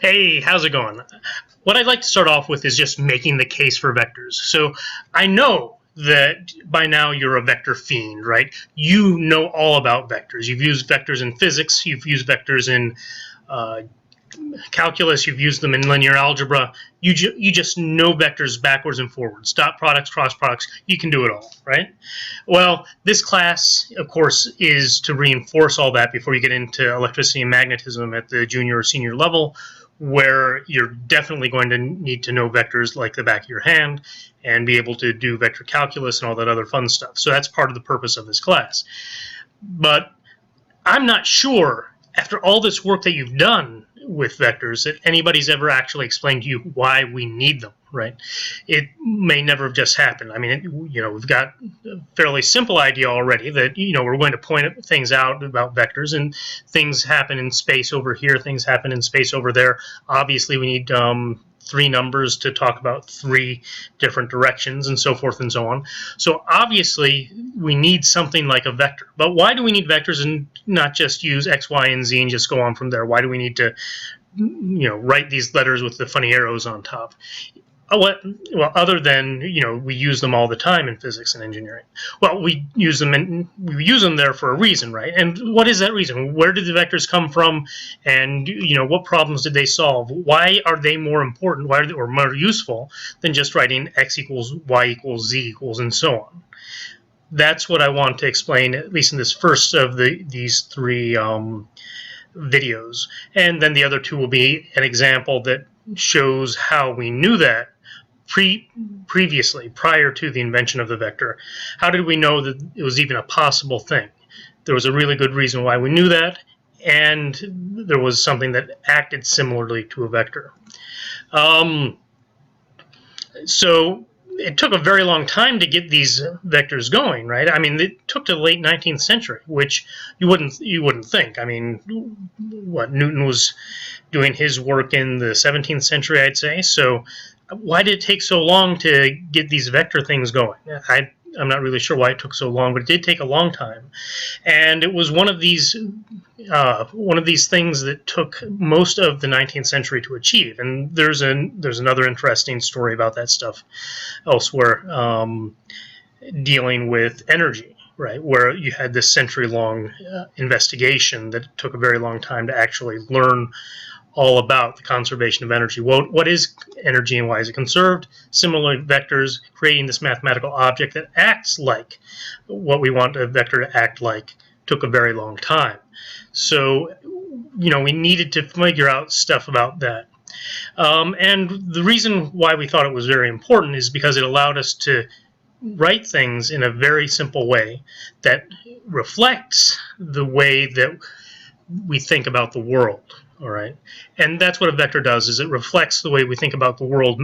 Hey, how's it going? What I'd like to start off with is just making the case for vectors. So I know that by now you're a vector fiend, right? You know all about vectors. You've used vectors in physics, you've used vectors in calculus, you've used them in linear algebra. You just know vectors backwards and forwards, dot products, cross products, you can do it all, right? Well, this class, of course, is to reinforce all that before you get into electricity and magnetism at the junior or senior level, where you're definitely going to need to know vectors like the back of your hand and be able to do vector calculus and all that other fun stuff. So that's part of the purpose of this class. But I'm not sure, after all this work that you've done with vectors, that anybody's ever actually explained to you why we need them, right? It may never have just happened. I mean, we've got a fairly simple idea already that, we're going to point things out about vectors, and things happen in space over here, things happen in space over there. Obviously, we need three numbers to talk about three different directions and so forth and so on. So obviously we need something like a vector. But why do we need vectors and not just use X, Y, and Z and just go on from there? Why do we need to write these letters with the funny arrows on top? Well, other than, we use them all the time in physics and engineering. Well, we use them there for a reason, right? And what is that reason? Where did the vectors come from? And, what problems did they solve? Why are they more important, or more useful than just writing X equals Y equals Z equals and so on? That's what I want to explain, at least in this first of these three videos. And then the other two will be an example that shows how we knew that previously, prior to the invention of the vector. How did we know that it was even a possible thing? There was a really good reason why we knew that, and there was something that acted similarly to a vector. So it took a very long time to get these vectors going, right? I mean, it took to the late 19th century, which you wouldn't think. I mean, what, Newton was doing his work in the 17th century, I'd say. So why did it take so long to get these vector things going? I'm not really sure why it took so long, but it did take a long time. And it was one of these things that took most of the 19th century to achieve. And there's another interesting story about that stuff elsewhere, dealing with energy, right, where you had this century-long investigation that took a very long time to actually learn all about the conservation of energy. Well, what is energy and why is it conserved? Similarly, vectors, creating this mathematical object that acts like what we want a vector to act like, took a very long time. So, we needed to figure out stuff about that. And the reason why we thought it was very important is because it allowed us to write things in a very simple way that reflects the way that we think about the world. All right, and that's what a vector does, is it reflects the way we think about the world.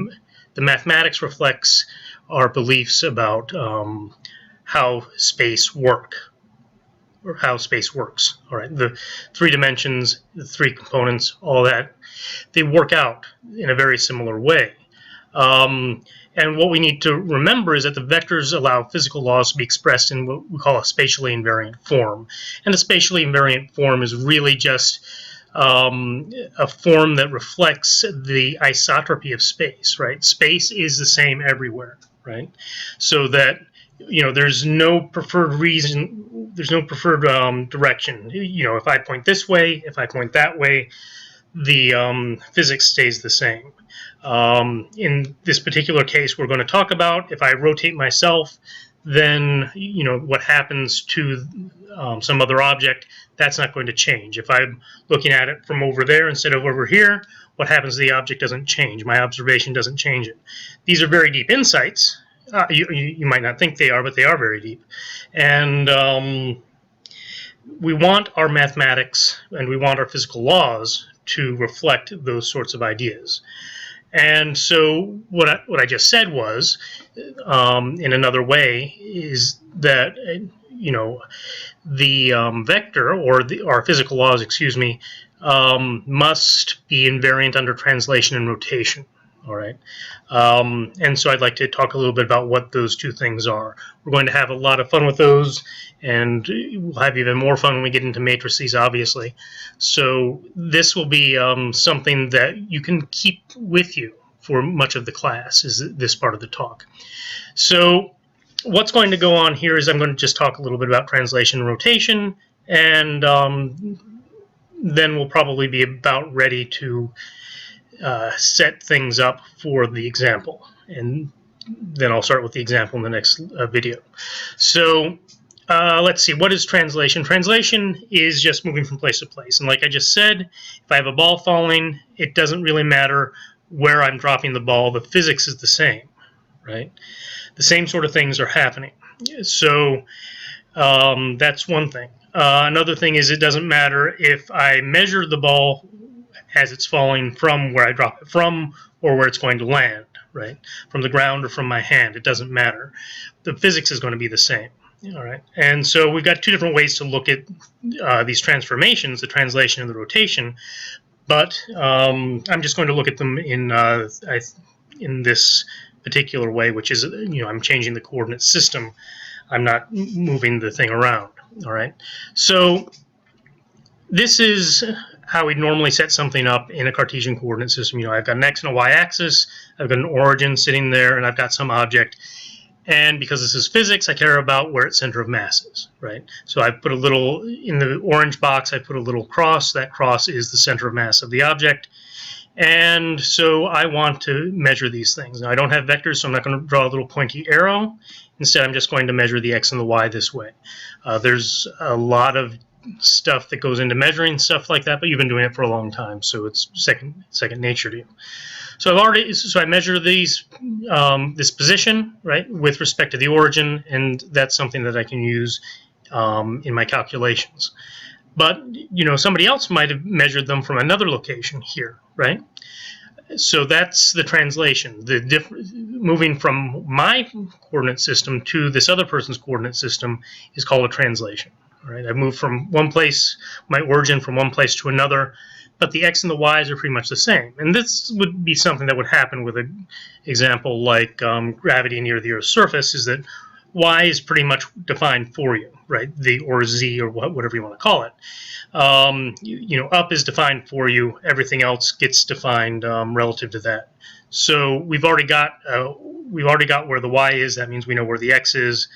The mathematics reflects our beliefs about how space works. All right, the three dimensions, the three components, all that, they work out in a very similar way. And what we need to remember is that the vectors allow physical laws to be expressed in what we call a spatially invariant form. And a spatially invariant form is really just a form that reflects the isotropy of space, right? Space is the same everywhere, right? So that, there's no preferred reason, there's no preferred direction. If I point this way, if I point that way, the physics stays the same. In this particular case we're going to talk about, if I rotate myself, then what happens to some other object, that's not going to change. If I'm looking at it from over there instead of over here, what happens to the object doesn't change. My observation doesn't change it. These are very deep insights. You might not think they are, but they are very deep. And we want our mathematics and we want our physical laws to reflect those sorts of ideas. And so what I just said was, in another way, is that the vector, or our physical laws, must be invariant under translation and rotation. All right. And so I'd like to talk a little bit about what those two things are. We're going to have a lot of fun with those, and we'll have even more fun when we get into matrices, obviously. So this will be something that you can keep with you for much of the class, is this part of the talk. So what's going to go on here is I'm going to just talk a little bit about translation and rotation, and then we'll probably be about ready to set things up for the example, and then I'll start with the example in the next video. So let's see, what is translation? Translation is just moving from place to place, and like I just said, if I have a ball falling, it doesn't really matter where I'm dropping the ball. The physics is the same, right? The same sort of things are happening. So that's one thing. Another thing is it doesn't matter if I measure the ball as it's falling from where I drop it from or where it's going to land, right? From the ground or from my hand, it doesn't matter. The physics is going to be the same, all right? And so we've got two different ways to look at these transformations, the translation and the rotation, but I'm just going to look at them in this particular way, which is, I'm changing the coordinate system. I'm not moving the thing around, all right? So this is how we normally set something up in a Cartesian coordinate system. I've got an x and a y axis, I've got an origin sitting there, and I've got some object. And because this is physics, I care about where its center of mass is, right? So I put a little, in the orange box, I put a little cross. That cross is the center of mass of the object. And so I want to measure these things. Now, I don't have vectors, so I'm not going to draw a little pointy arrow. Instead, I'm just going to measure the x and the y this way. There's a lot of stuff that goes into measuring stuff like that, but you've been doing it for a long time, so it's second nature to you. So I measure these this position, right, with respect to the origin, and that's something that I can use in my calculations. But somebody else might have measured them from another location here, right? So that's the translation. Moving from my coordinate system to this other person's coordinate system is called a translation. All right, I've moved from one place, my origin from one place to another, but the x and the y's are pretty much the same. And this would be something that would happen with an example like gravity near the Earth's surface, is that y is pretty much defined for you, right? Or z, or whatever you want to call it. Up is defined for you. Everything else gets defined relative to that. So we've already got where the y is. That means we know where the x is,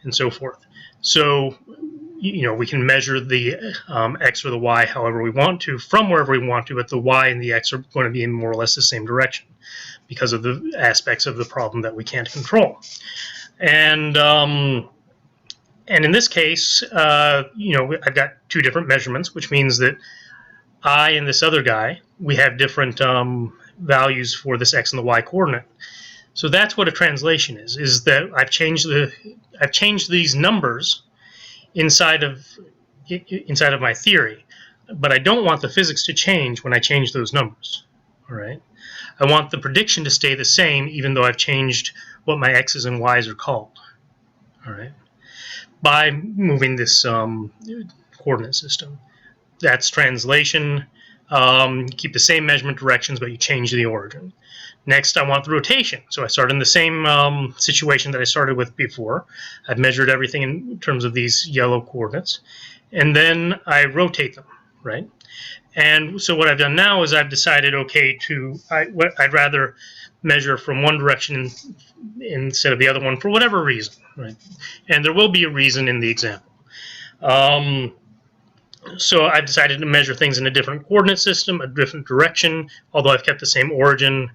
and so forth. So we can measure the x or the y however we want to, from wherever we want to, but the y and the x are going to be in more or less the same direction because of the aspects of the problem that we can't control. And in this case, I've got two different measurements, which means that I and this other guy, we have different values for this x and the y coordinate. So that's what a translation is that I've changed these numbers inside of my theory, but I don't want the physics to change when I change those numbers. All right, I want the prediction to stay the same, even though I've changed what my x's and y's are called. All right, by moving this coordinate system. That's translation. Keep the same measurement directions, but you change the origin. Next, I want the rotation. So I start in the same situation that I started with before. I've measured everything in terms of these yellow coordinates, and then I rotate them, right? And so what I've done now is I've decided, okay, I'd rather measure from one direction instead of the other one for whatever reason, right? And there will be a reason in the example. So I've decided to measure things in a different coordinate system, a different direction, although I've kept the same origin.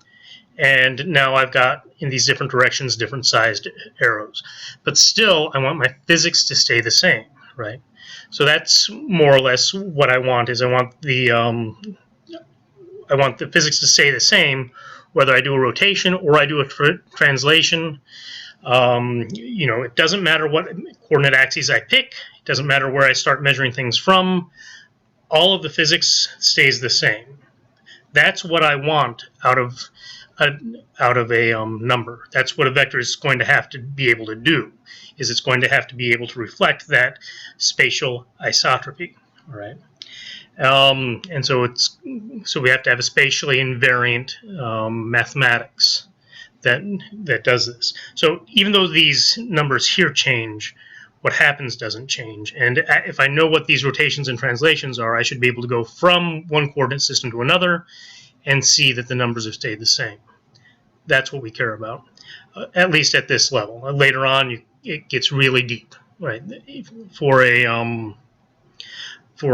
And now I've got, in these different directions, different sized arrows. But still, I want my physics to stay the same, right? So that's more or less what I want, is I want the physics to stay the same, whether I do a rotation or I do a translation. It doesn't matter what coordinate axes I pick. It doesn't matter where I start measuring things from. All of the physics stays the same. That's what I want out of a number. That's what a vector is going to have to be able to do, is it's going to have to be able to reflect that spatial isotropy. All right. And so we have to have a spatially invariant mathematics that does this. So even though these numbers here change, what happens doesn't change. And if I know what these rotations and translations are, I should be able to go from one coordinate system to another and see that the numbers have stayed the same. That's what we care about, at least at this level. Later on, it gets really deep, right? For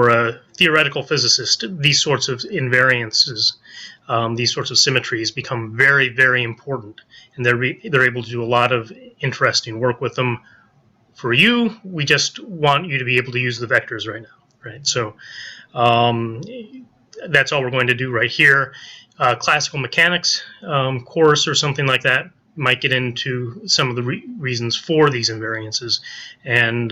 a theoretical physicist, these sorts of invariances, these sorts of symmetries become very, very important, and they're able to do a lot of interesting work with them. For you, we just want you to be able to use the vectors right now, right? So that's all we're going to do right here. Classical mechanics course or something like that might get into some of the reasons for these invariances and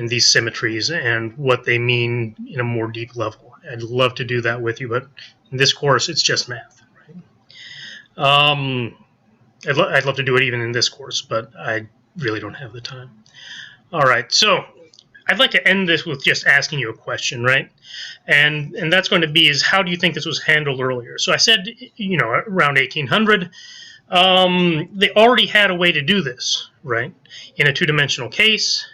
these symmetries and what they mean in a more deep level. I'd love to do that with you, but in this course, it's just math. Right? I'd love to do it even in this course, but I really don't have the time. All right, so I'd like to end this with just asking you a question, right? And that's going to be is how do you think this was handled earlier? So I said, around 1800, they already had a way to do this, right? In a two-dimensional case.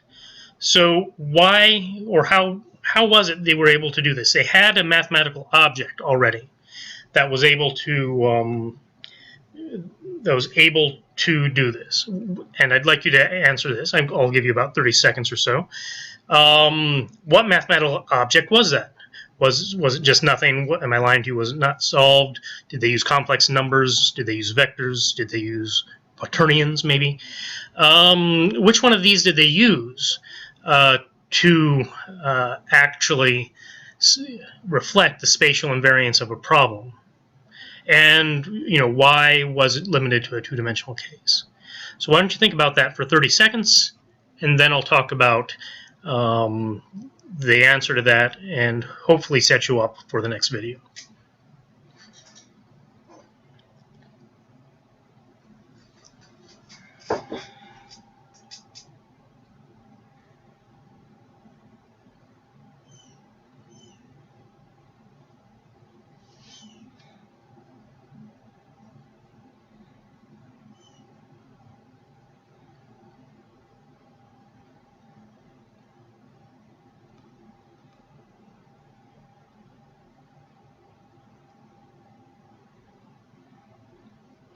So why or how was it they were able to do this? They had a mathematical object already that was able to do this. And I'd like you to answer this. I'll give you about 30 seconds or so. What mathematical object was that? Was it just nothing? Am I lying to you? Was it not solved? Did they use complex numbers? Did they use vectors? Did they use quaternions maybe? Which one of these did they use to actually reflect the spatial invariance of a problem? And why was it limited to a two-dimensional case? So why don't you think about that for 30 seconds, and then I'll talk about the answer to that and hopefully set you up for the next video.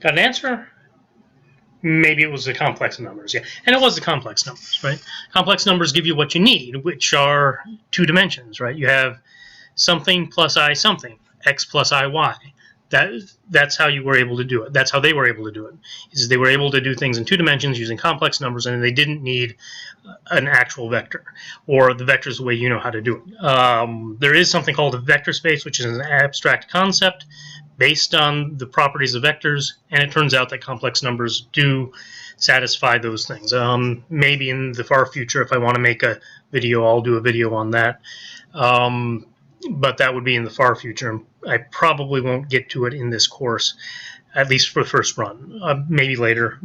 Got an answer? Maybe it was the complex numbers, yeah. And it was the complex numbers, right? Complex numbers give you what you need, which are two dimensions, right? You have something plus I something, x plus iy. That's how you were able to do it. That's how they were able to do it. Is they were able to do things in two dimensions using complex numbers, and they didn't need an actual vector, or the vector is the way you know how to do it. There is something called a vector space, which is an abstract concept based on the properties of vectors, and it turns out that complex numbers do satisfy those things. Maybe in the far future, if I want to make a video, I'll do a video on that. But that would be in the far future. I probably won't get to it in this course, at least for the first run. Maybe later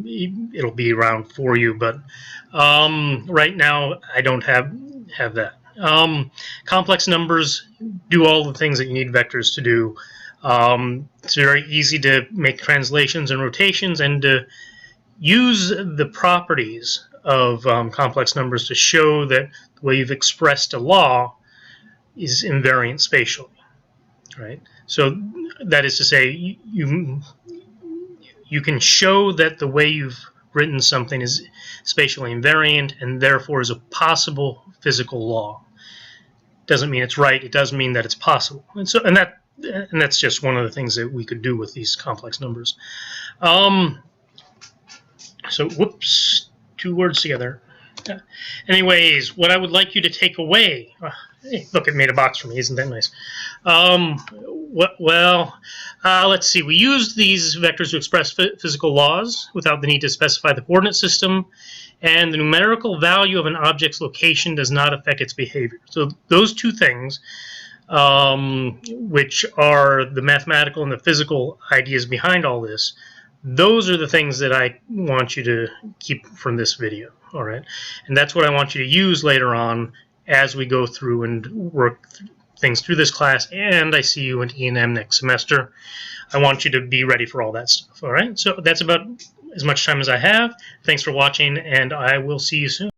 it'll be around for you, but right now I don't have that. Complex numbers do all the things that you need vectors to do. It's very easy to make translations and rotations and to use the properties of complex numbers to show that the way you've expressed a law is invariant spatially, right? So that is to say, you can show that the way you've written something is spatially invariant and therefore is a possible physical law. Doesn't mean it's right. It does mean that it's possible. And that's just one of the things that we could do with these complex numbers. So whoops, two words together. Anyways, what I would like you to take away. Hey, look, it made a box for me. Isn't that nice? Let's see. We used these vectors to express physical laws without the need to specify the coordinate system, and the numerical value of an object's location does not affect its behavior. So those two things, which are the mathematical and the physical ideas behind all this, those are the things that I want you to keep from this video, all right? And that's what I want you to use later on as we go through and work things through this class, and I see you in E&M next semester. I want you to be ready for all that stuff. All right, so that's about as much time as I have. Thanks for watching, and I will see you soon.